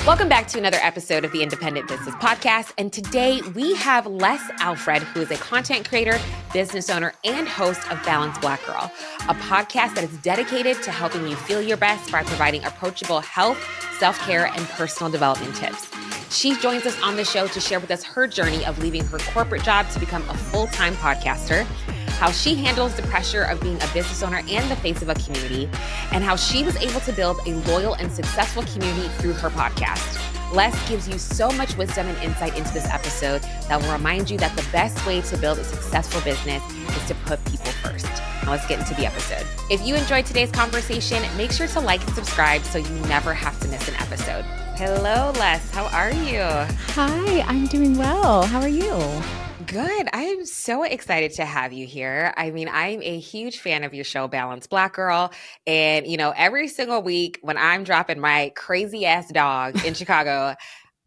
Welcome back to another episode of the Independent Business Podcast. And today we have Les Alfred, who is a content creator, business owner, and host of Balanced Black Girl, a podcast that is dedicated to helping you feel your best by providing approachable health, self-care, and personal development tips. She joins us on the show to share with us her journey of leaving her corporate job to become a full-time podcaster, how she handles the pressure of being a business owner and the face of a community, and how she was able to build a loyal and successful community through her podcast. Les gives you so much wisdom and insight into this episode that will remind you that the best way to build a successful business is to put people first. Now let's get into the episode. If you enjoyed today's conversation, make sure to like and subscribe so you never have to miss an episode. Hello, Les. How are you? Hi, I'm doing well. How are you? Good. I'm so excited to have you here. I mean, I'm a huge fan of your show, Balanced Black Girl. And, you know, every single week when I'm dropping my crazy ass dog in Chicago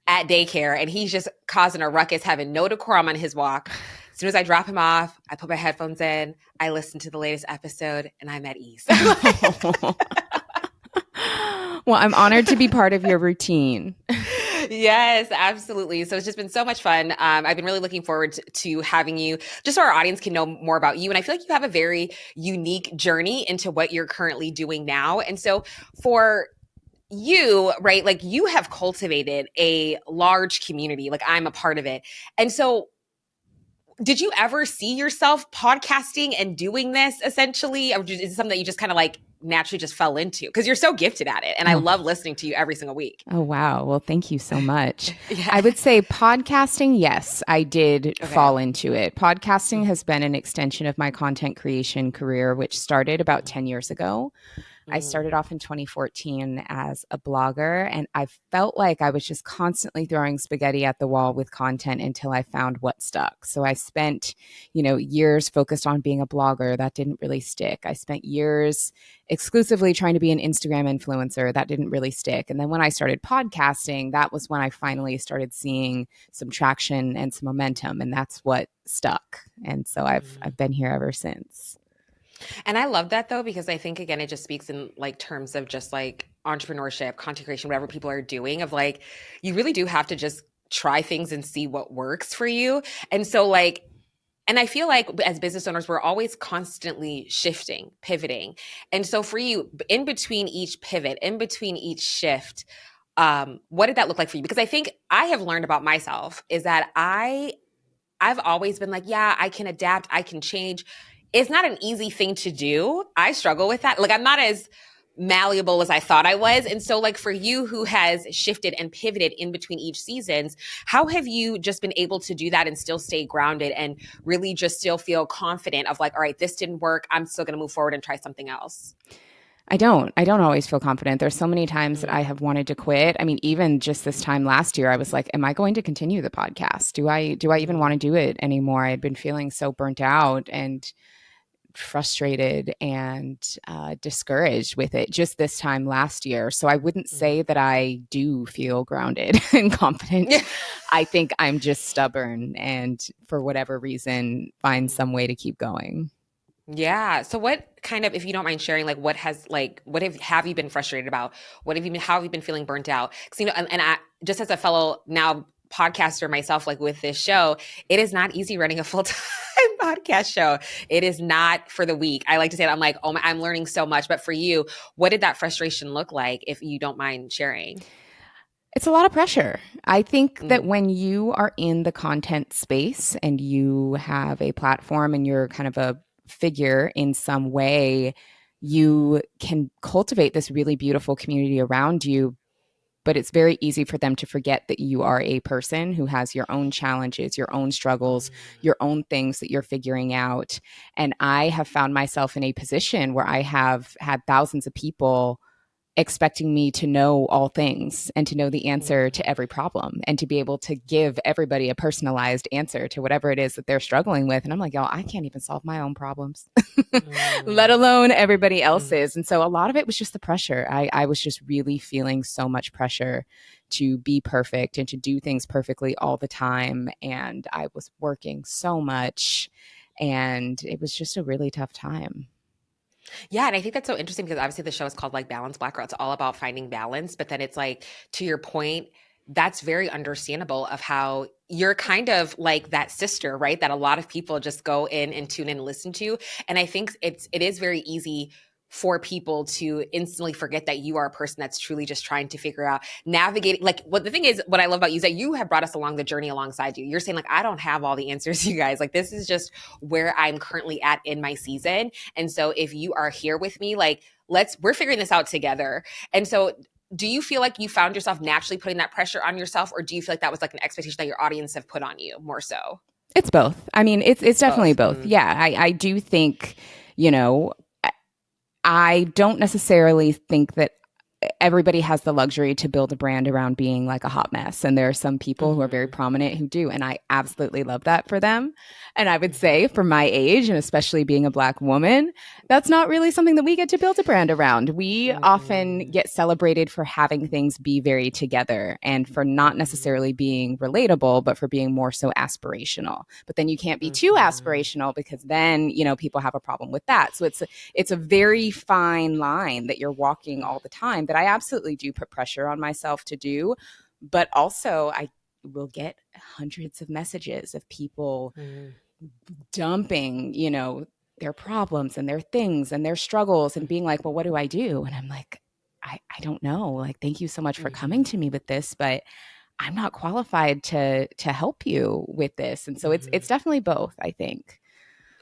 at daycare and he's just causing a ruckus, having no decorum on his walk, as soon as I drop him off, I put my headphones in, I listen to the latest episode, and I'm at ease. Well, I'm honored to be part of your routine. Yes, absolutely. So it's just been so much fun. I've been really looking forward to having you, just so our audience can know more about you. And I feel like you have a very unique journey into what you're currently doing now. And so for you, right, like you have cultivated a large community, like I'm a part of it. And so did you ever see yourself podcasting and doing this essentially? Or is it something that you just kind of like naturally just fell into? Because you're so gifted at it. And I love listening to you every single week. Oh, wow. Well, thank you so much. Yeah. I would say podcasting, yes, I did fall into it. Podcasting has been an extension of my content creation career, which started about 10 years ago. I started off in 2014 as a blogger, and I felt like I was just constantly throwing spaghetti at the wall with content until I found what stuck. So I spent, years focused on being a blogger. That didn't really stick. I spent years exclusively trying to be an Instagram influencer. That didn't really stick. And then when I started podcasting, that was when I finally started seeing some traction and some momentum, and that's what stuck. And so I've been here ever since. And I love that though, because I think, again, it just speaks in like terms of just like entrepreneurship, content creation, whatever people are doing, of like, you really do have to just try things and see what works for you. And so like, and I feel like as business owners, we're always constantly shifting, pivoting. And so for you, in between each pivot, in between each shift, what did that look like for you? Because I think I have learned about myself is that I've always been like, yeah, I can adapt, I can change. It's not an easy thing to do. I struggle with that. Like I'm not as malleable as I thought I was. And so like for you who has shifted and pivoted in between each seasons, how have you just been able to do that and still stay grounded and really just still feel confident of like, all right, this didn't work. I'm still going to move forward and try something else. I don't always feel confident. There's so many times that I have wanted to quit. I mean, even just this time last year, I was like, am I going to continue the podcast? Do I even want to do it anymore? I had been feeling so burnt out and frustrated and discouraged with it just this time last year. So I wouldn't say that I do feel grounded and confident. I think I'm just stubborn and for whatever reason, find some way to keep going. Yeah. So what kind of, if you don't mind sharing, like what have you been frustrated about? How have you been feeling burnt out? Because, and I, just as a fellow now podcaster myself, like with this show, it is not easy running a full-time podcast show. It is not for the weak. I like to say that I'm like, oh, I'm learning so much. But for you, what did that frustration look like, if you don't mind sharing? It's a lot of pressure. I think that when you are in the content space and you have a platform and you're kind of a figure in some way, you can cultivate this really beautiful community around you. But it's very easy for them to forget that you are a person who has your own challenges, your own struggles, your own things that you're figuring out. And I have found myself in a position where I have had thousands of people expecting me to know all things and to know the answer to every problem and to be able to give everybody a personalized answer to whatever it is that they're struggling with. And I'm like, y'all, I can't even solve my own problems, let alone everybody else's. And so a lot of it was just the pressure. I was just really feeling so much pressure to be perfect and to do things perfectly all the time. And I was working so much and it was just a really tough time. Yeah, and I think that's so interesting because obviously the show is called like Balance Black Girl. It's all about finding balance, but then it's like to your point, that's very understandable of how you're kind of like that sister, right? That a lot of people just go in and tune in and listen to. And I think it is very easy for people to instantly forget that you are a person that's truly just trying to figure out navigating like what the thing is what I love about you is that you have brought us along the journey alongside you. You're saying like I don't have all the answers, you guys. Like this is just where I'm currently at in my season. And so if you are here with me, like we're figuring this out together. And so do you feel like you found yourself naturally putting that pressure on yourself, or do you feel like that was like an expectation that your audience have put on you more so? It's both. I mean, it's It's definitely both. both. Yeah, I do think, you know, I don't necessarily think that everybody has the luxury to build a brand around being like a hot mess. And there are some people who are very Mm-hmm. prominent who do. And I absolutely love that for them. And I would Mm-hmm. say for my age, and especially being a Black woman, that's not really something that we get to build a brand around. We often Mm-mm. get celebrated for having things be very together and for not Mm-hmm. necessarily being relatable, but for being more so aspirational. But then you can't be too Mm-hmm. aspirational because then, people have a problem with that. So it's a very fine line that you're walking all the time that I absolutely do put pressure on myself to do. But also, I will get hundreds of messages of people Mm-hmm. dumping, their problems and their things and their struggles and being like, well, what do I do? And I'm like, I don't know. Like, thank you so much for coming Mm-hmm. to me with this, but I'm not qualified to help you with this. And so it's Mm-hmm. definitely both, I think.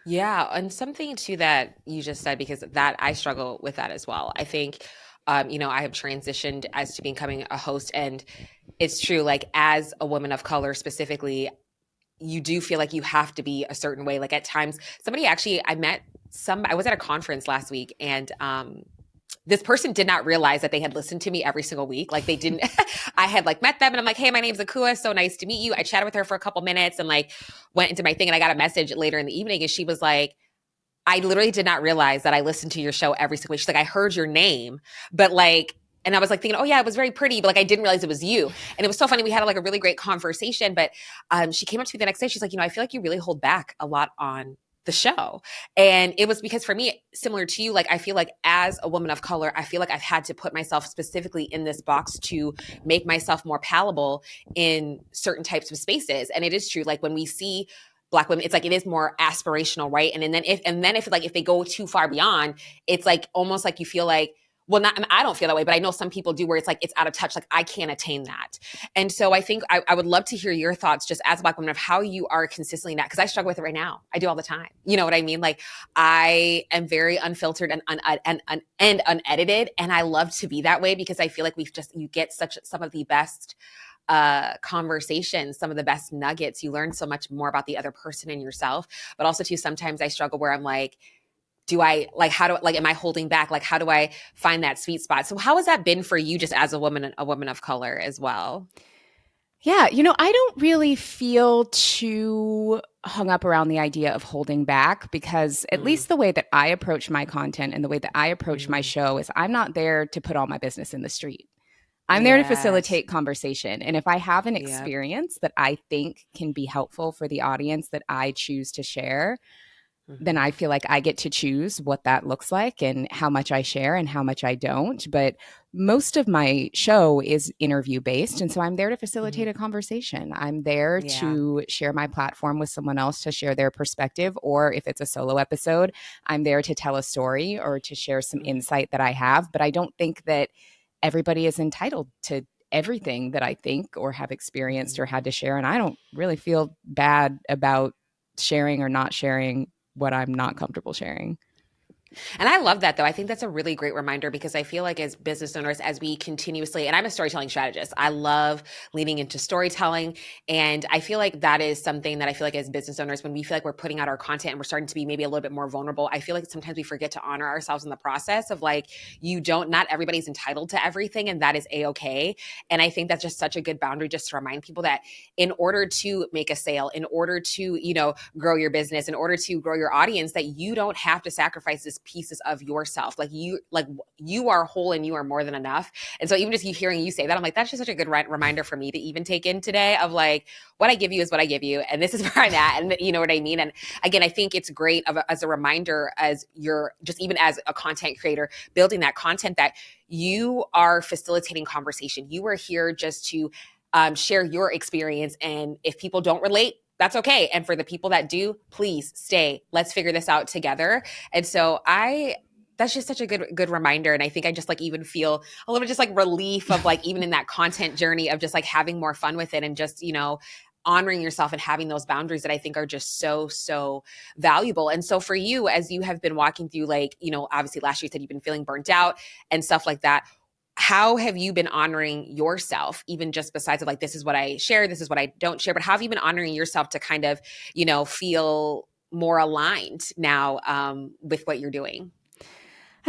Yeah, and something too that you just said because that I struggle with that as well. I think I have transitioned as to becoming a host, and it's true, like as a woman of color specifically, you do feel like you have to be a certain way. Like at times, I was at a conference last week, and this person did not realize that they had listened to me every single week. Like they didn't, I had like met them and I'm like, hey, my name's Akua. So nice to meet you. I chatted with her for a couple minutes and like went into my thing, and I got a message later in the evening and she was like, I literally did not realize that I listened to your show every single week. She's like, I heard your name, but like, and I was like thinking, oh yeah, it was very pretty, but like I didn't realize it was you. And it was so funny. We had like a really great conversation, but she came up to me the next day. She's like, I feel like you really hold back a lot on the show. And it was because for me, similar to you, like I feel like as a woman of color, I feel like I've had to put myself specifically in this box to make myself more palatable in certain types of spaces. And it is true. Like when we see Black women, it's like it is more aspirational, right? And then if they go too far beyond, it's like almost like you feel like, well, not, I mean, I don't feel that way, but I know some people do where it's like it's out of touch, like I can't attain that. And so I think I would love to hear your thoughts just as a Black woman of how you are consistently not, because I struggle with it right now. I do all the time. You know what I mean? Like I am very unfiltered and unedited, and I love to be that way because I feel like you get such some of the best conversations, some of the best nuggets. You learn so much more about the other person and yourself. But also too, sometimes I struggle where I'm like, do I like how do like am I holding back? Like how do I find that sweet spot? So how has that been for you just as a woman of color as well? Yeah, I don't really feel too hung up around the idea of holding back because at Mm, least the way that I approach my content and the way that I approach my mm-hmm. show is I'm not there to put all my business in the street. I'm there to Yes. facilitate conversation. And if I have an Yep. experience that I think can be helpful for the audience that I choose to share, then Mm-hmm. I feel like I get to choose what that looks like and how much I share and how much I don't. But most of my show is interview based. And so I'm there to Mm-hmm. facilitate a conversation. I'm there Yeah. to share my platform with someone else to share their perspective. Or if it's a solo episode, I'm there to tell a story or to share some Mm-hmm. insight that I have. But I don't think that everybody is entitled to everything that I think or have experienced or had to share. And I don't really feel bad about sharing or not sharing what I'm not comfortable sharing. And I love that though. I think that's a really great reminder because I feel like as business owners, as we continuously, and I'm a storytelling strategist, I love leaning into storytelling. And I feel like that is something that I feel like as business owners, when we feel like we're putting out our content and we're starting to be maybe a little bit more vulnerable, I feel like sometimes we forget to honor ourselves in the process of like, not everybody's entitled to everything, and that is a-okay. And I think that's just such a good boundary just to remind people that in order to make a sale, in order to, grow your business, in order to grow your audience, that you don't have to sacrifice this pieces of yourself. Like you are whole and you are more than enough. And so even just you hearing you say that, I'm like, that's just such a good reminder for me to even take in today of like, what I give you is what I give you. And this is where I'm at. And you know what I mean? And again, I think it's great as a reminder, as you're just even as a content creator, building that content, that you are facilitating conversation. You are here just to share your experience. And if people don't relate, that's okay. And for the people that do, please stay. Let's figure this out together. And so that's just such a good reminder. And I think I just like even feel a little just like relief of like even in that content journey of just like having more fun with it and just, you know, honoring yourself and having those boundaries that I think are just so valuable. And so for you, as you have been walking through, like, you know, obviously last year you said you've been feeling burnt out and stuff like that. How have you been honoring yourself, even just besides of like, this is what I share, this is what I don't share, but how have you been honoring yourself to kind of, you know, feel more aligned now with what you're doing?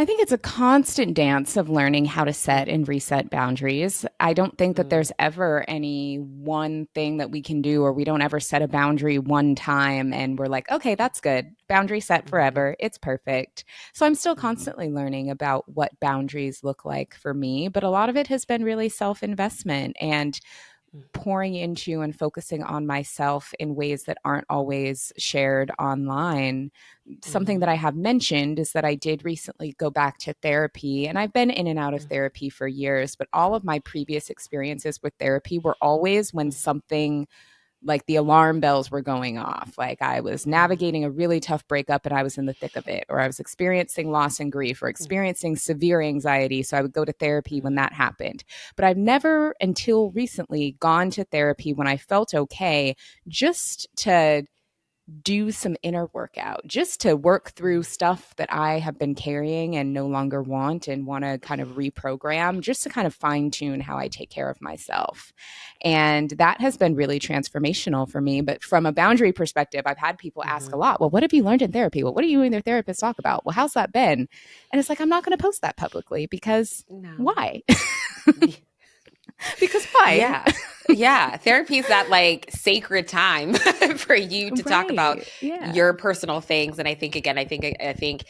I think it's a constant dance of learning how to set and reset boundaries. I don't think that Mm, there's ever any one thing that we can do, or we don't ever set a boundary one time and we're like, okay, that's good. Boundary set mhm, forever. It's perfect. So I'm still mhm, constantly learning about what boundaries look like for me, but a lot of it has been really self investment and mhm, pouring into and focusing on myself in ways that aren't always shared online. Something that mhm, I have mentioned is that I did recently go back to therapy, and I've been in and out of mhm, therapy for years, but all of my previous experiences with therapy were always when mhm, something like the alarm bells were going off. Like I was mhm, navigating a really tough breakup and I was in the thick of it, or I was experiencing loss and grief, or mhm, experiencing severe anxiety. So I would go to therapy when mhm, that happened. But I've never until recently gone to therapy when I felt okay, just to do some inner workout, just to work through mhm, stuff that I have been carrying and no longer want and want to kind of reprogram, just to kind of fine tune how I take care of myself. And that has been really transformational for me. But from a boundary perspective, I've had people ask a mhm. lot, well, what have you learned in therapy? Well, what are you and your therapist talk about? Well, how's that been? And it's like, I'm not going to post that publicly because No. why? Because why? Yeah. Yeah. Therapy is that like sacred time for you to talk about Right. Yeah. your personal things. And I think again, I think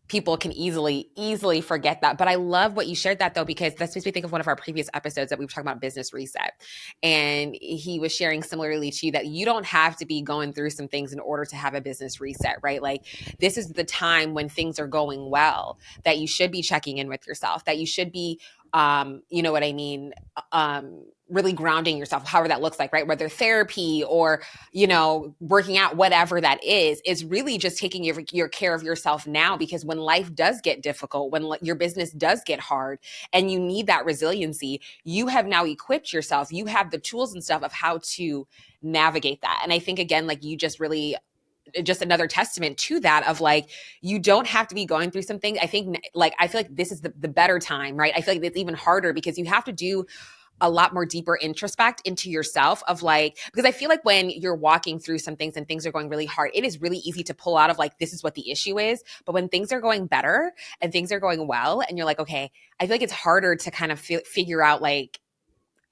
people can easily forget that. But I love what you shared that though, because that makes me think of one of our previous episodes that we were talking about business reset. And he was sharing similarly to you that you don't have to be going through some things in order to have a business reset, right? Like this is the time when things are going well, that you should be checking in with yourself, that you should be you know what I mean, really grounding yourself, however that looks like, right? Whether therapy or, you know, working out, whatever that is really just taking your care of yourself now, because when life does get difficult, when your business does get hard and you need that resiliency, you have now equipped yourself. You have the tools and stuff of how to navigate that. And I think again, like you just really just another testament to that of like you don't have to be going through something. I think like I feel like this is the better time, right? I feel like it's even harder because you have to do a lot more deeper introspect into yourself of like, because I feel like when you're walking through some things and things are going really hard, it is really easy to pull out of like, this is what the issue is. But when things are going better and things are going well, and you're like, okay, I feel like it's harder to kind of figure out like,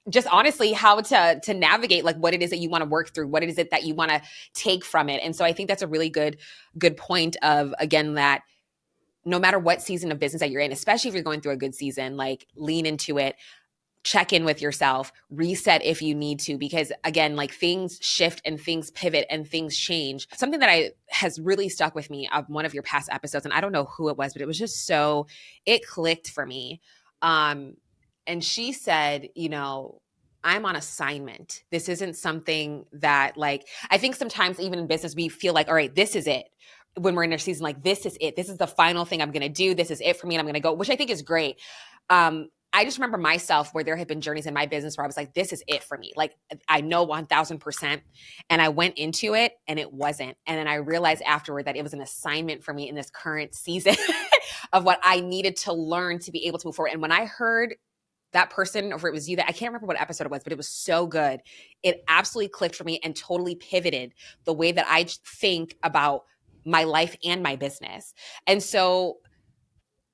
just honestly how to navigate like what it is that you want to work through, what it is that you want to take from it. And so I think that's a really good point of again that no matter what season of business that you're in, especially if you're going through a good season, like lean into it, check in with yourself, reset if you need to, because again, like things shift and things pivot and things change. Something that I has really stuck with me of one of your past episodes, and I don't know who it was, but it was just so it clicked for me. Um, and she said, you know, I'm on assignment. This isn't something that like I think sometimes even in business we feel like, all right, this is it. When we're in our season, like this is it. This is the final thing I'm gonna do. This is it for me, and I'm gonna go, which I think is great. I just remember myself where there had been journeys in my business where I was like, this is it for me. Like, I know 1000%. And I went into it and it wasn't. And then I realized afterward that it was an assignment for me in this current season of what I needed to learn to be able to move forward. And when I heard that person, or if it was you, that I can't remember what episode it was, but it was so good. It absolutely clicked for me and totally pivoted the way that I think about my life and my business. And so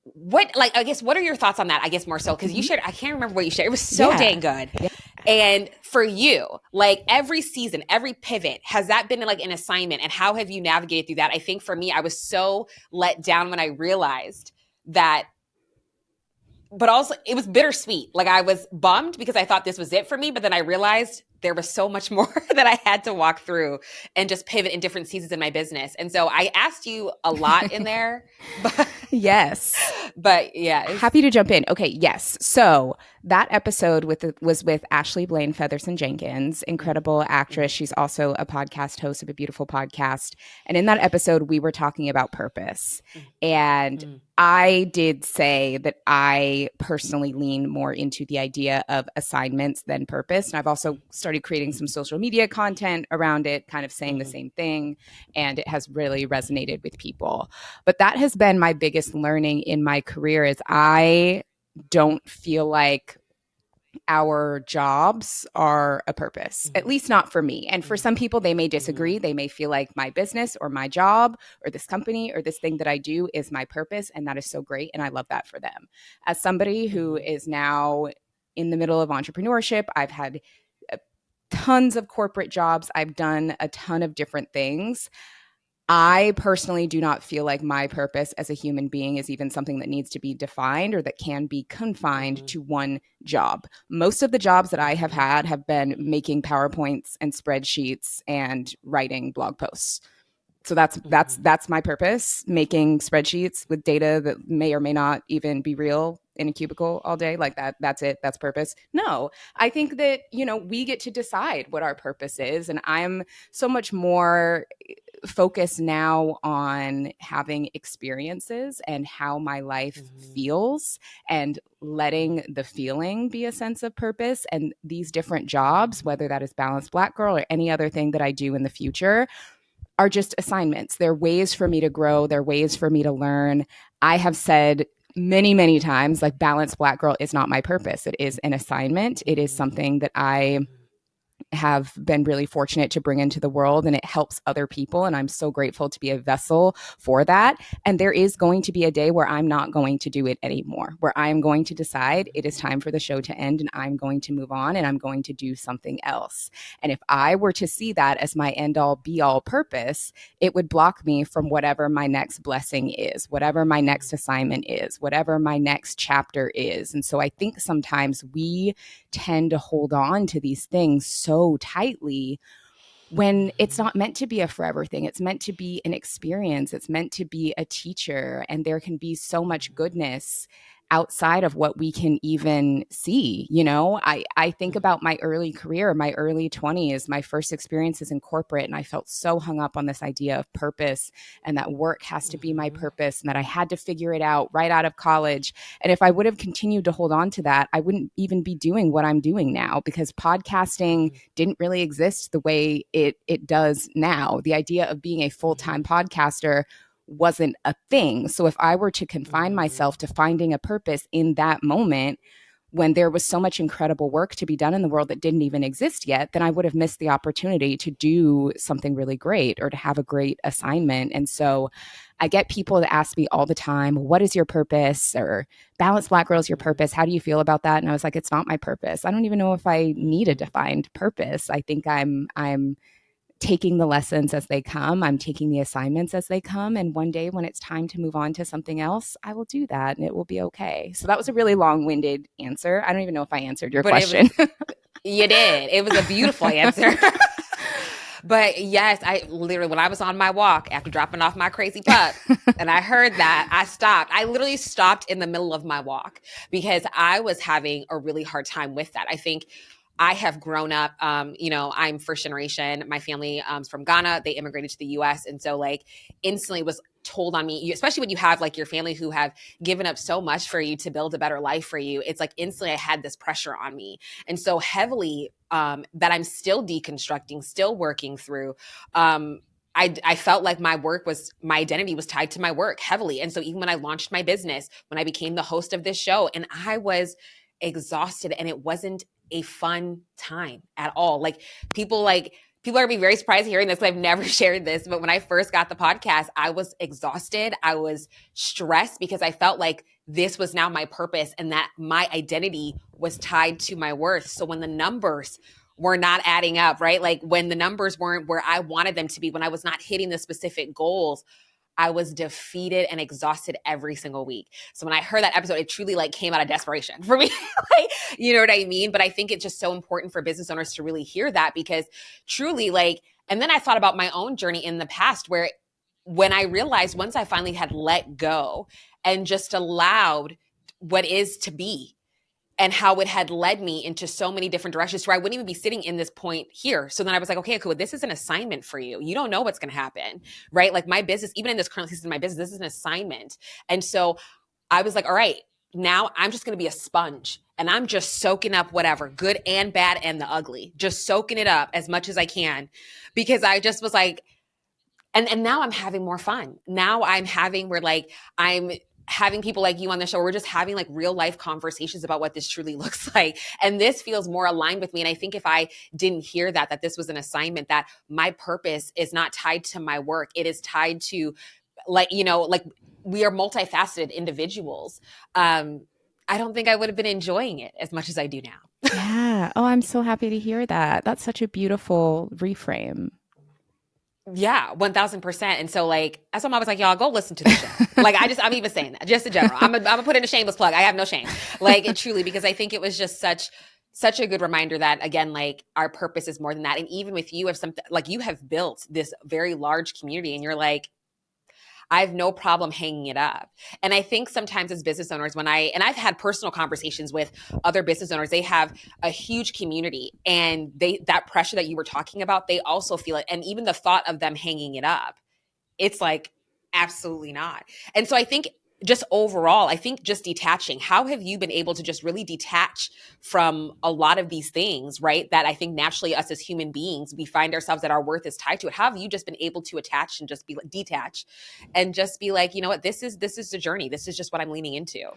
what like I guess what are your thoughts on that? I guess more so because you Mhm. shared, I can't remember what you shared. It was so Yeah. dang good. Yeah. And for you, like every season, every pivot, has that been like an assignment? And how have you navigated through that? I think for me, I was so let down when I realized that, but also it was bittersweet. Like I was bummed because I thought this was it for me, but then I realized there was so much more that I had to walk through and just pivot in different seasons in my business. And so I asked you a lot in there, but Yes. but yeah, Happy to jump in. Okay, yes. So that episode was with Ashley Blaine Featherson Jenkins, incredible actress. She's also a podcast host of a beautiful podcast. And in that episode, we were talking about purpose. And I did say that I personally lean more into the idea of assignments than purpose. And I've also started creating some social media content around it, kind of saying the same thing. And it has really resonated with people. But that has been my biggest learning in my career is I don't feel like our jobs are a purpose, at least not for me. And for some people, they may disagree. They may feel like my business or my job or this company or this thing that I do is my purpose. And that is so great. And I love that for them. As somebody who is now in the middle of entrepreneurship, I've had tons of corporate jobs, I've done a ton of different things. I personally do not feel like my purpose as a human being is even something that needs to be defined or that can be confined to one job. Most of the jobs that I have had have been making PowerPoints and spreadsheets and writing blog posts. So that's my purpose, making spreadsheets with data that may or may not even be real in a cubicle all day. Like that's it. That's purpose. No, I think that, we get to decide what our purpose is. And I'm so much more focused now on having experiences and how my life feels and letting the feeling be a sense of purpose. And these different jobs, whether that is Balanced Black Girl or any other thing that I do in the future, are just assignments. They're ways for me to grow. They're ways for me to learn. I have said many, many times, like, Balanced Black Girl is not my purpose. It is an assignment. It is something that I have been really fortunate to bring into the world, and it helps other people. And I'm so grateful to be a vessel for that. And there is going to be a day where I'm not going to do it anymore, where I'm going to decide it is time for the show to end and I'm going to move on and I'm going to do something else. And if I were to see that as my end all be all purpose, it would block me from whatever my next blessing is, whatever my next assignment is, whatever my next chapter is. And so I think sometimes we tend to hold on to these things so tightly when it's not meant to be a forever thing. It's meant to be an experience. It's meant to be a teacher. And there can be so much goodness outside of what we can even see. I think about my early career, my early 20s, my first experiences in corporate, and I felt so hung up on this idea of purpose and that work has to be my purpose and that I had to figure it out right out of college. And if I would have continued to hold on to that, I wouldn't even be doing what I'm doing now, because podcasting didn't really exist the way it does now. The idea of being a full-time podcaster wasn't a thing. So if I were to confine myself to finding a purpose in that moment, when there was so much incredible work to be done in the world that didn't even exist yet, then I would have missed the opportunity to do something really great or to have a great assignment. And so I get people that ask me all the time, what is your purpose? Or Balanced Black Girl is your purpose. How do you feel about that? And I was like, it's not my purpose. I don't even know if I need a defined purpose. I think I'm taking the lessons as they come. I'm taking the assignments as they come. And one day when it's time to move on to something else, I will do that and it will be okay. So that was a really long-winded answer. I don't even know if I answered your question. You did. It was a beautiful answer. But yes, I literally, when I was on my walk after dropping off my crazy pup and I heard that, I stopped. I literally stopped in the middle of my walk because I was having a really hard time with that. I think I have grown up, I'm first generation. My family is from Ghana. They immigrated to the US. And so like instantly was told on me, especially when you have like your family who have given up so much for you to build a better life for you. It's like instantly I had this pressure on me. And so heavily that I'm still deconstructing, still working through. I felt like my identity was tied to my work heavily. And so even when I launched my business, when I became the host of this show, and I was exhausted and it wasn't a fun time at all. Like people are gonna be very surprised hearing this because I've never shared this. But when I first got the podcast, I was exhausted. I was stressed because I felt like this was now my purpose and that my identity was tied to my worth. So when the numbers were not adding up, right? Like when the numbers weren't where I wanted them to be, when I was not hitting the specific goals, I was defeated and exhausted every single week. So when I heard that episode, it truly like came out of desperation for me. Like, you know what I mean? But I think it's just so important for business owners to really hear that, because truly like, and then I thought about my own journey in the past where when I realized once I finally had let go and just allowed what is to be, and how it had led me into so many different directions where I wouldn't even be sitting in this point here. So then I was like, okay, cool. This is an assignment for you. You don't know what's going to happen, right? Like my business, even in this current season of my business, this is an assignment. And so I was like, all right, now I'm just going to be a sponge and I'm just soaking up whatever, good and bad and the ugly, just soaking it up as much as I can, because I just was like, and now I'm having more fun. Now I'm having where like I'm having people like you on the show. We're just having like real life conversations about what this truly looks like. And this feels more aligned with me. And I think if I didn't hear that this was an assignment, that my purpose is not tied to my work. It is tied to like, you know, like we are multifaceted individuals. I don't think I would have been enjoying it as much as I do now. Yeah. Oh, I'm so happy to hear that. That's such a beautiful reframe. Yeah, 1000%. And so like, that's why I was like, y'all go listen to the show. Like, I'm even saying that just in general. I'm gonna put in a shameless plug. I have no shame. Like it truly, because I think it was just such a good reminder that again, like our purpose is more than that. And even with you, if something like you have built this very large community and you're like, I have no problem hanging it up. And I think sometimes as business owners, I've had personal conversations with other business owners, they have a huge community and that pressure that you were talking about, they also feel it. And even the thought of them hanging it up, it's like, absolutely not. And so I think just overall, I think just detaching, how have you been able to just really detach from a lot of these things, right? That I think naturally us as human beings, we find ourselves that our worth is tied to it. How have you just been able to attach and just be detach and just be like, you know what, this is the journey. This is just what I'm leaning into.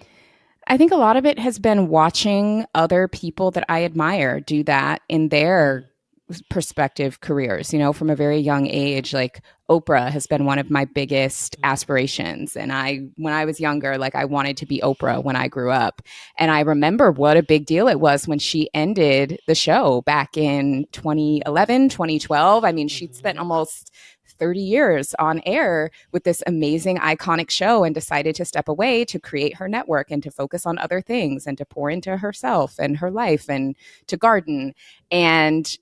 I think a lot of it has been watching other people that I admire do that in their perspective careers, you know, from a very young age. Like Oprah has been one of my biggest aspirations. And when I was younger, like I wanted to be Oprah when I grew up. And I remember what a big deal it was when she ended the show back in 2011, 2012. I mean, she'd spent almost 30 years on air with this amazing, iconic show and decided to step away to create her network and to focus on other things and to pour into herself and her life and to garden. And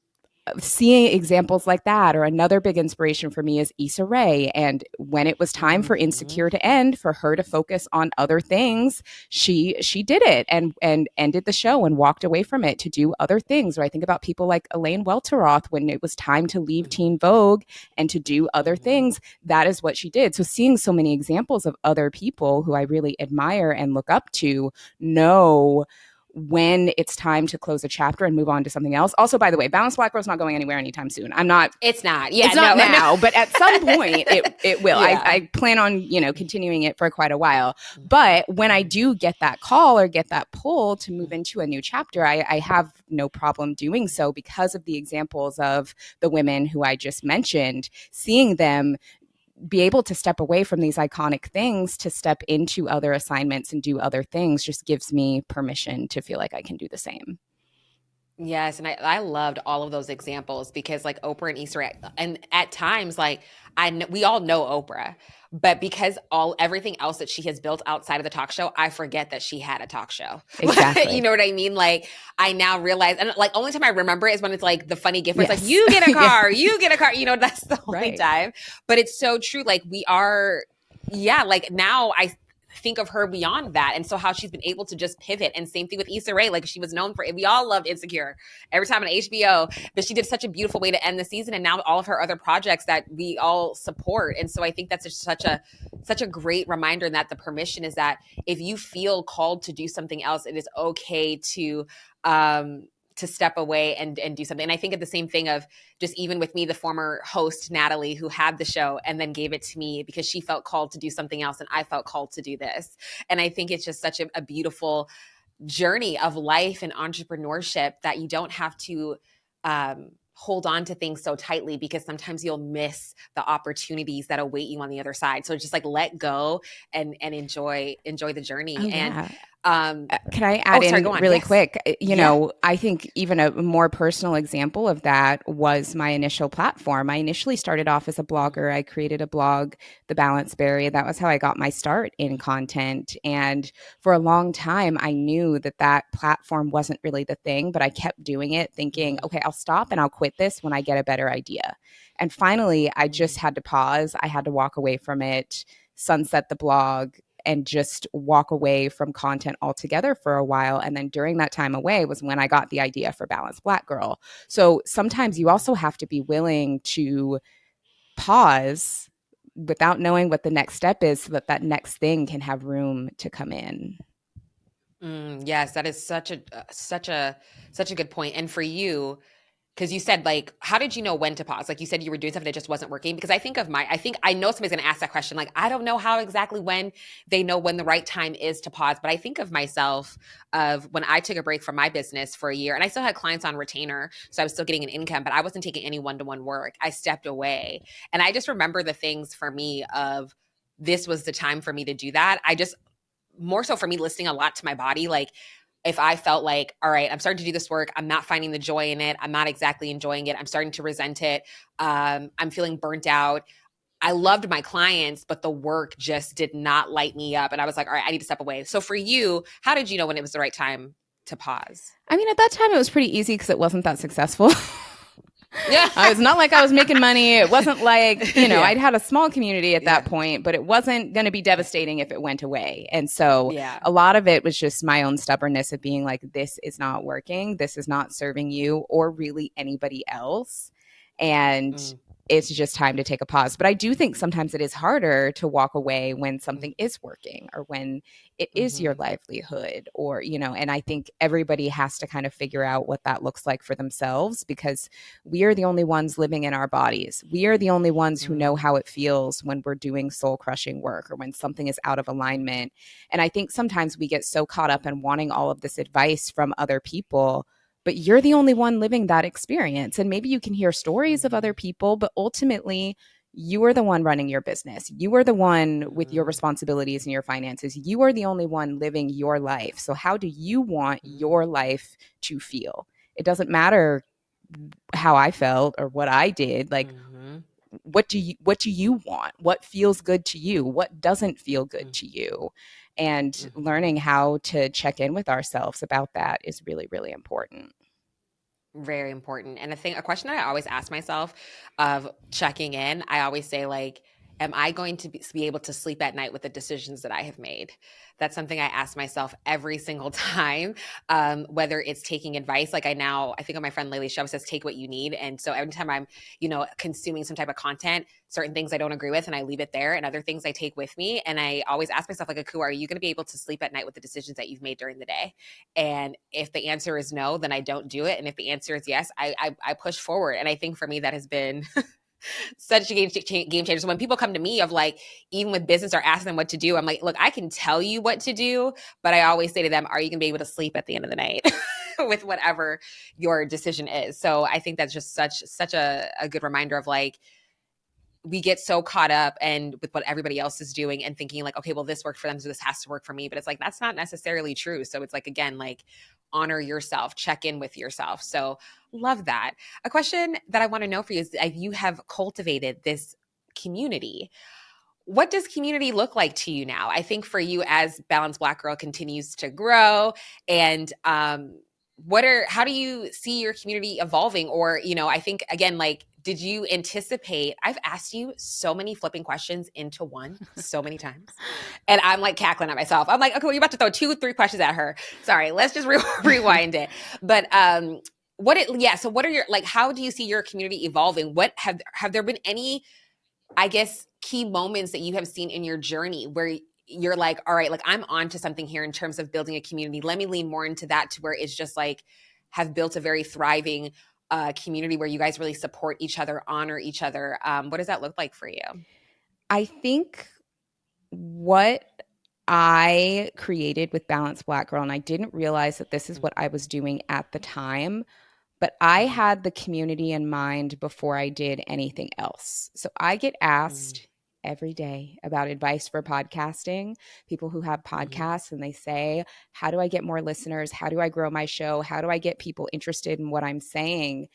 seeing examples like that, or another big inspiration for me is Issa Rae. And when it was time for Insecure to end, for her to focus on other things, she did it and ended the show and walked away from it to do other things. Or I think about people like Elaine Welteroth, when it was time to leave Teen Vogue and to do other things, that is what she did. So seeing so many examples of other people who I really admire and look up to know when it's time to close a chapter and move on to something else. Also, by the way, Balanced Black Girl's not going anywhere anytime soon. It's not. Yeah, it's not no, now, but at some point it will. Yeah. I plan on, continuing it for quite a while. But when I do get that call or get that pull to move into a new chapter, I have no problem doing so because of the examples of the women who I just mentioned, seeing them be able to step away from these iconic things to step into other assignments and do other things just gives me permission to feel like I can do the same. Yes, and I loved all of those examples because like Oprah and Issa Rae, and at times like we all know Oprah, but because everything else that she has built outside of the talk show, I forget that she had a talk show. Exactly. You know what I mean? Like I now realize, and like only time I remember it is when it's like the funny gift where it's like you get a car, you get a car. You know, that's the only time. But it's so true. Like we are, yeah. Like now I think of her beyond that. And so how she's been able to just pivot. And same thing with Issa Rae. Like she was known for, we all loved Insecure every time on HBO, but she did such a beautiful way to end the season. And now all of her other projects that we all support. And so I think that's just such a great reminder that the permission is that if you feel called to do something else, it is okay to step away and do something. And I think of the same thing of just even with me, the former host, Natalie, who had the show and then gave it to me because she felt called to do something else and I felt called to do this. And I think it's just such a beautiful journey of life and entrepreneurship that you don't have to hold on to things so tightly, because sometimes you'll miss the opportunities that await you on the other side. So just like let go and enjoy the journey. Oh, And yeah. um Can I oh, add sorry, in go on. really Yes. quick? Yeah. I think even a more personal example of that was my initial platform. I initially started off as a blogger. I created a blog, The Balance Berry. That was how I got my start in content. And for a long time, I knew that that platform wasn't really the thing, but I kept doing it thinking, Mm-hmm. okay, I'll stop and I'll quit this when I get a better idea. And finally, I just had to pause. I had to walk away from it, sunset the blog, and just walk away from content altogether for a while. And then during that time away was when I got the idea for Balanced Black Girl. So sometimes you also have to be willing to pause without knowing what the next step is so that that next thing can have room to come in. Yes, that is such a good point. And for you, because you said, like, how did you know when to pause? Like you said, you were doing something that just wasn't working. Because I think I know somebody's going to ask that question. Like, I don't know how exactly when they know when the right time is to pause. But I think of myself of when I took a break from my business for a year, and I still had clients on retainer, so I was still getting an income, but I wasn't taking any one-to-one work. I stepped away, and I just remember the things for me of this was the time for me to do that. I just more so for me listening a lot to my body, like if I felt like, all right, I'm starting to do this work, I'm not finding the joy in it, I'm not exactly enjoying it, I'm starting to resent it, I'm feeling burnt out. I loved my clients, but the work just did not light me up. And I was like, all right, I need to step away. So for you, how did you know when it was the right time to pause? I mean, at that time, it was pretty easy because it wasn't that successful. Yeah. It's not like I was making money. It wasn't like, Yeah. I'd had a small community at that Yeah. point, but it wasn't going to be devastating if it went away. And so Yeah. a lot of it was just my own stubbornness of being like, this is not working. This is not serving you or really anybody else. And Mm, it's just time to take a pause. But I do think sometimes it is harder to walk away when something is working or when it is your mm-hmm. livelihood or, and I think everybody has to kind of figure out what that looks like for themselves because we are the only ones living in our bodies. We are the only ones who know Mm, how it feels when we're doing soul crushing work or when something is out of alignment. And I think sometimes we get so caught up in wanting all of this advice from other people, but you're the only one living that experience. And maybe you can hear stories of other mm, people, but ultimately, you are the one running your business. You are the one with your mm, responsibilities and your finances. You are the only one living your life. So, how do you want mm, your life to feel? It doesn't matter how I felt or what I did. Like, mm, what do you want? What feels good to you? What doesn't feel good mm, to you? And mm. learning how to check in with ourselves about that is really, really important. Very important. And a question that I always ask myself of checking in, I always say, like, am I going to be able to sleep at night with the decisions that I have made? That's something I ask myself every single time, whether it's taking advice. Like I think of my friend Laylee, she always says, take what you need. And so every time I'm, consuming some type of content, certain things I don't agree with and I leave it there, and other things I take with me. And I always ask myself, like, Akua, are you going to be able to sleep at night with the decisions that you've made during the day? And if the answer is no, then I don't do it. And if the answer is yes, I push forward. And I think for me, that has been such a game changer. So when people come to me of like, even with business or asking them what to do, I'm like, look, I can tell you what to do, but I always say to them, are you going to be able to sleep at the end of the night with whatever your decision is? So I think that's just such a good reminder of like, we get so caught up and with what everybody else is doing and thinking like, okay, well, this worked for them, so this has to work for me. But it's like, that's not necessarily true. So it's like, again, like honor yourself, check in with yourself. So love that. A question that I want to know for you is you have cultivated this community. What does community look like to you now? I think for you as Balanced Black Girl continues to grow, and how do you see your community evolving? Or, I think again, like, did you anticipate? I've asked you so many flipping questions into one so many times, and I'm like cackling at myself. I'm like, okay, well, you're about to throw 2, 3 questions at her. Sorry, let's just rewind it. But so what are your, like, how do you see your community evolving? What have there been any, I guess, key moments that you have seen in your journey where you're like, all right, like I'm on to something here in terms of building a community. Let me lean more into that, to where it's just like have built a very thriving community where you guys really support each other, honor each other. What does that look like for you? I think what I created with Balanced Black Girl, and I didn't realize that this is what I was doing at the time, but I had the community in mind before I did anything else. So I get Mm-hmm. asked every day about advice for podcasting, people who have Mm-hmm. podcasts, and they say, how do I get more listeners? How do I grow my show? How do I get people interested in what I'm saying?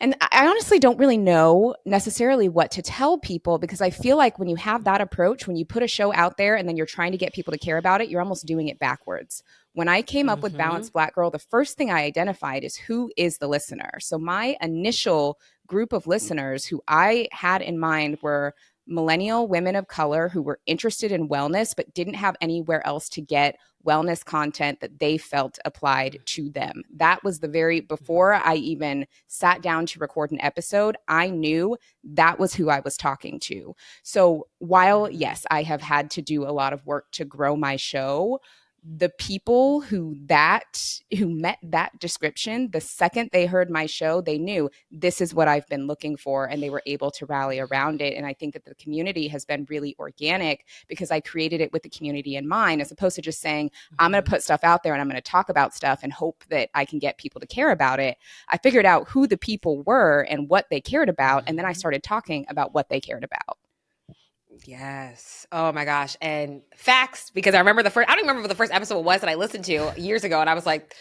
And I honestly don't really know necessarily what to tell people, because I feel like when you have that approach, when you put a show out there and then you're trying to get people to care about it, you're almost doing it backwards. When I came up with Mm-hmm. Balanced Black Girl, the first thing I identified is who is the listener. So my initial group of listeners who I had in mind were millennial women of color who were interested in wellness but didn't have anywhere else to get wellness content that they felt applied to them. That was the very, before I even sat down to record an episode, I knew that was who I was talking to. So while, Mm-hmm. yes, I have had to do a lot of work to grow my show, the people who met that description, the second they heard my show, they knew this is what I've been looking for, and they were able to rally around it. And I think that the community has been really organic because I created it with the community in mind, as opposed to just saying, I'm going to Mm-hmm. put stuff out there and I'm going to talk about stuff and hope that I can get people to care about it. I figured out who the people were and what they cared about, and then I Mm-hmm. started talking about what they cared about. Yes. Oh my gosh. And facts, because I remember I don't remember what the first episode was that I listened to years ago. And I was like,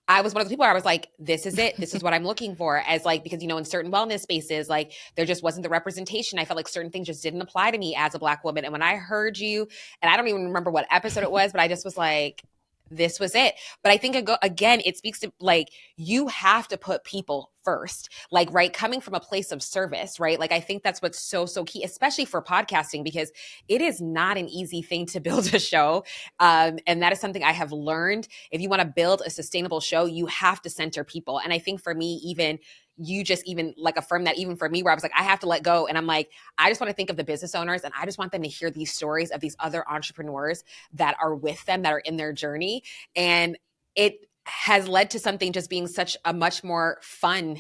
I was one of the people where I was like, this is it. This is what I'm looking for. As like, because, in certain wellness spaces, like there just wasn't the representation. I felt like certain things just didn't apply to me as a Black woman. And when I heard you, and I don't even remember what episode it was, but I just was like, this was it. But I think again, it speaks to like, you have to put people first, like, right, coming from a place of service, right? Like, I think that's what's so, so key, especially for podcasting, because it is not an easy thing to build a show. And that is something I have learned. If you want to build a sustainable show, you have to center people. And I think for me, even you just even like affirm that even for me, where I was like, I have to let go. And I'm like, I just want to think of the business owners, and I just want them to hear these stories of these other entrepreneurs that are with them, that are in their journey. And it has led to something just being such a much more fun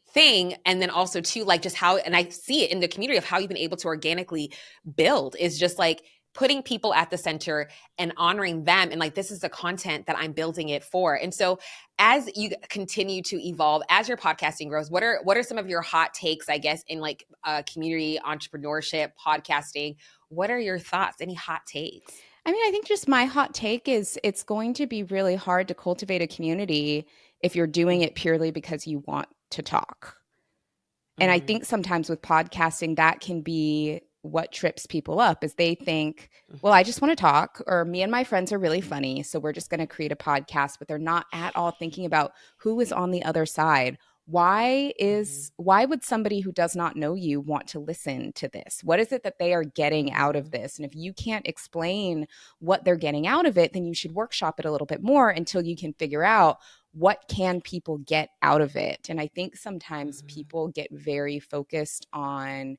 thing. And then also too, like just how, and I see it in the community of how you've been able to organically build, is just like putting people at the center and honoring them. And like, this is the content that I'm building it for. And so as you continue to evolve, as your podcasting grows, what are some of your hot takes, I guess, in like community entrepreneurship, podcasting? What are your thoughts? Any hot takes? I mean, I think just my hot take is it's going to be really hard to cultivate a community if you're doing it purely because you want to talk. And I Mm-hmm. think sometimes with podcasting, that can be what trips people up, is they think, well, I just want to talk, or me and my friends are really funny, so we're just going to create a podcast, but they're not at all thinking about who is on the other side. Mm-hmm. Why would somebody who does not know you want to listen to this? What is it that they are getting out Mm-hmm. of this? And if you can't explain what they're getting out of it, then you should workshop it a little bit more until you can figure out what can people get out of it. And I think sometimes Mm-hmm. people get very focused on,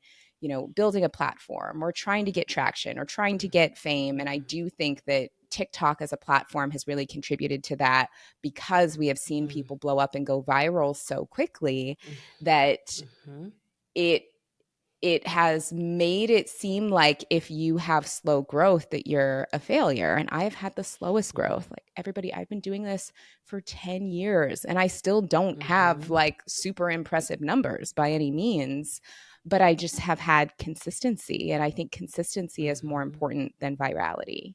building a platform or trying to get traction or trying to get fame. And I do think that TikTok as a platform has really contributed to that, because we have seen Mm-hmm. people blow up and go viral so quickly that Mm-hmm. it it has made it seem like if you have slow growth that you're a failure. And I've had the slowest growth. Like everybody, I've been doing this for 10 years and I still don't have Mm-hmm. like super impressive numbers by any means, but I just have had consistency. And I think consistency is more Mm-hmm. important than virality.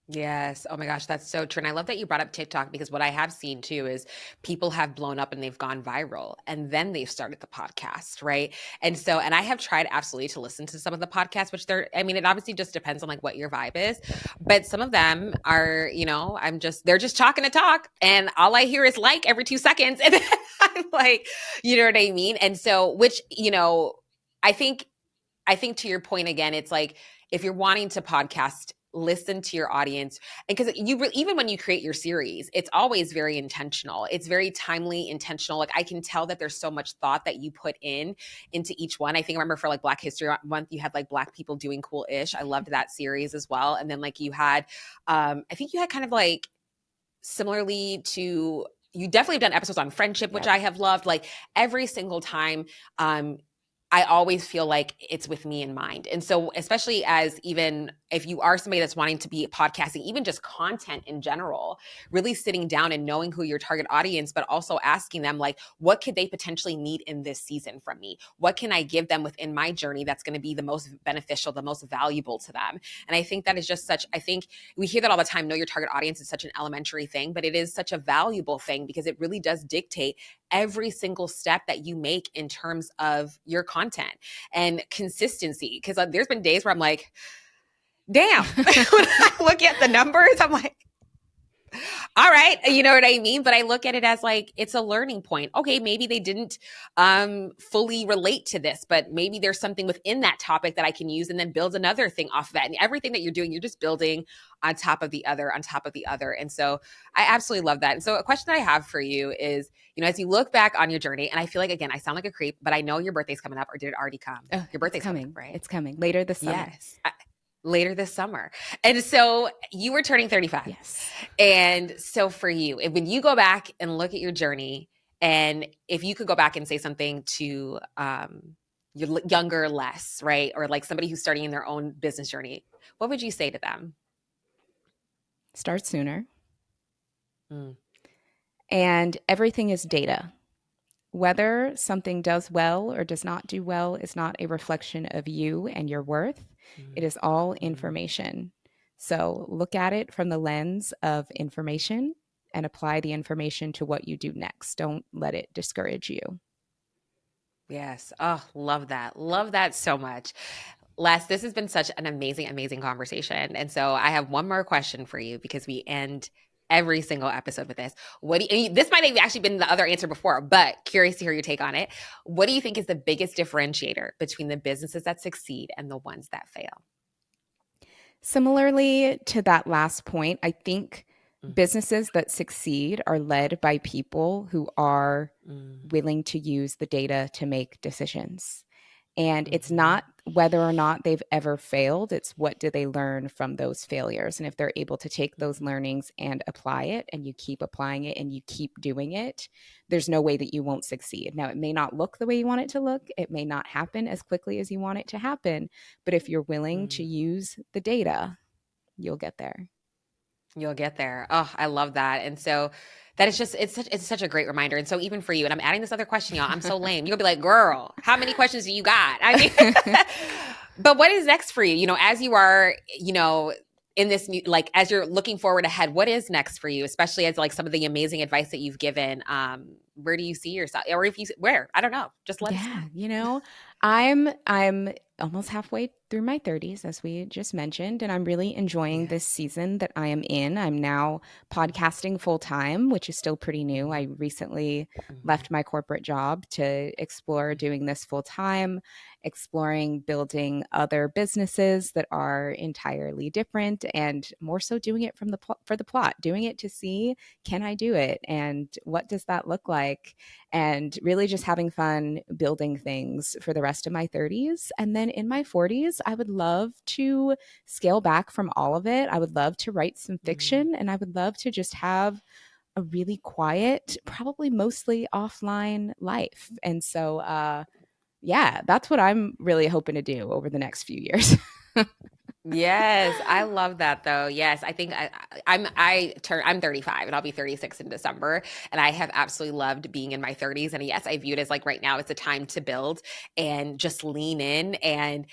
Yes. Oh my gosh, that's so true. And I love that you brought up TikTok, because what I have seen too is people have blown up and they've gone viral and then they've started the podcast, right? And so, and I have tried absolutely to listen to some of the podcasts, which I mean, it obviously just depends on like what your vibe is, but some of them are, they're just talking to talk. And all I hear is like every 2 seconds. And I'm like, you know what I mean? And so, which, I think to your point again, it's like if you're wanting to podcast, listen to your audience. And because even when you create your series, it's always very intentional. It's very timely, intentional. Like I can tell that there's so much thought that you put into each one. I think I remember for like Black History Month, you had like Black people doing cool ish. I loved that series as well. And then like you had, I think you had kind of like similarly to, you definitely have done episodes on friendship, which Yep. I have loved. Like every single time, I always feel like it's with me in mind. And so, especially as even if you are somebody that's wanting to be podcasting, even just content in general, really sitting down and knowing who your target audience, but also asking them, like, what could they potentially need in this season from me? What can I give them within my journey that's going to be the most beneficial, the most valuable to them? And I think that is just such, I think we hear that all the time, know your target audience is such an elementary thing, but it is such a valuable thing because it really does dictate every single step that you make in terms of your content and consistency. Because there's been days where I'm like, damn, when I look at the numbers, I'm like, all right, you know what I mean? But I look at it as like, it's a learning point. Okay, maybe they didn't fully relate to this, but maybe there's something within that topic that I can use and then build another thing off of that. And everything that you're doing, you're just building on top of the other, on top of the other. And so I absolutely love that. And so a question that I have for you is, you know, as you look back on your journey, and I feel like, again, I sound like a creep, but I know your birthday's coming up, or did it already come? Your birthday's coming up, right? It's coming later this summer. Yes. Later this summer. And so you were turning 35. Yes. And so for you, when you go back and look at your journey, and if you could go back and say something to your younger Les, right? Or like somebody who's starting in their own business journey, what would you say to them? Start sooner. And everything is data. Whether something does well or does not do well is not a reflection of you and your worth. It is all information. So look at it from the lens of information and apply the information to what you do next. Don't let it discourage you. Yes. Oh, love that. Love that so much. Les, this has been such an amazing, amazing conversation. And so I have one more question for you because we end every single episode with this. This might have actually been the other answer before, but curious to hear your take on it. What do you think is the biggest differentiator between the businesses that succeed and the ones that fail? Similarly to that last point, I think businesses that succeed are led by people who are willing to use the data to make decisions. And it's not whether or not they've ever failed, it's what do they learn from those failures. And if they're able to take those learnings and apply it, and you keep applying it and you keep doing it, there's no way that you won't succeed. Now, it may not look the way you want it to look. It may not happen as quickly as you want it to happen. But if you're willing to use the data, you'll get there. You'll get there. Oh, I love that. And so that is just, it's such a great reminder. And so even for you, and I'm adding this other question, y'all, I'm so lame. You'll be like, girl, how many questions do you got? I mean, but what is next for you? You know, as you are, you know, in this new, like, as you're looking forward ahead, what is next for you? Especially as like some of the amazing advice that you've given, where do you see yourself? Or if you, where, I don't know, just let us know. You know, I'm almost halfway through my 30s, as we just mentioned, and I'm really enjoying this season that I am in. I'm now podcasting full time, which is still pretty new. I recently left my corporate job to explore doing this full time, exploring building other businesses that are entirely different, and more so doing it from for the plot, doing it to see, can I do it, and what does that look like, and really just having fun building things for the rest of my 30s. And then in my 40s, I would love to scale back from all of it. I would love to write some fiction, and I would love to just have a really quiet, probably mostly offline life. And so, yeah, that's what I'm really hoping to do over the next few years. Yes, I love that though. Yes, I think I'm 35 and I'll be 36 in December, and I have absolutely loved being in my 30s. And yes, I view it as like right now it's a time to build and just lean in and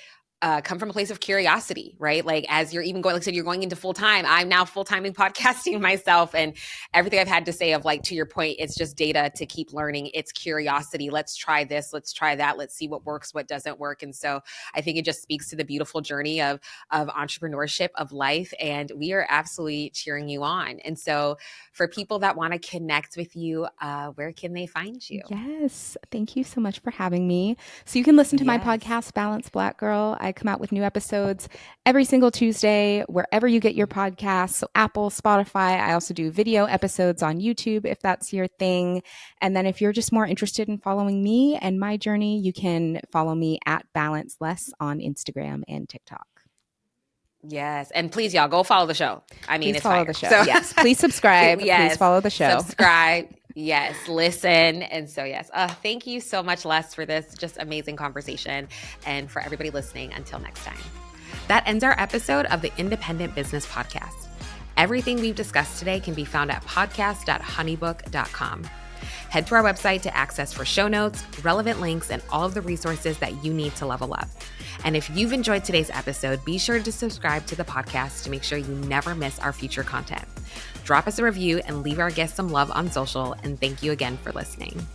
come from a place of curiosity, right? Like as you're even going, like I said, you're going into full time. I'm now full time in podcasting myself, and everything I've had to say of like, to your point, it's just data to keep learning. It's curiosity. Let's try this. Let's try that. Let's see what works, what doesn't work. And so I think it just speaks to the beautiful journey of entrepreneurship, of life. And we are absolutely cheering you on. And so for people that want to connect with you, where can they find you? Yes. Thank you so much for having me. So you can listen to my podcast, Balanced Black Girl. I come out with new episodes every single Tuesday, wherever you get your podcasts. So Apple, Spotify. I also do video episodes on YouTube if that's your thing. And then if you're just more interested in following me and my journey, you can follow me at Balance Less on Instagram and TikTok. Yes. And please, y'all, go follow the show. I mean, please it's follow fire. the show. So, yes. Please subscribe. Yes. Please follow the show. Subscribe. Yes, listen. And so, yes, thank you so much, Les, for this just amazing conversation. And for everybody listening, until next time. That ends our episode of the Independent Business Podcast. Everything we've discussed today can be found at podcast.honeybook.com. Head to our website to access for show notes, relevant links, and all of the resources that you need to level up. And if you've enjoyed today's episode, be sure to subscribe to the podcast to make sure you never miss our future content. Drop us a review and leave our guests some love on social, and thank you again for listening.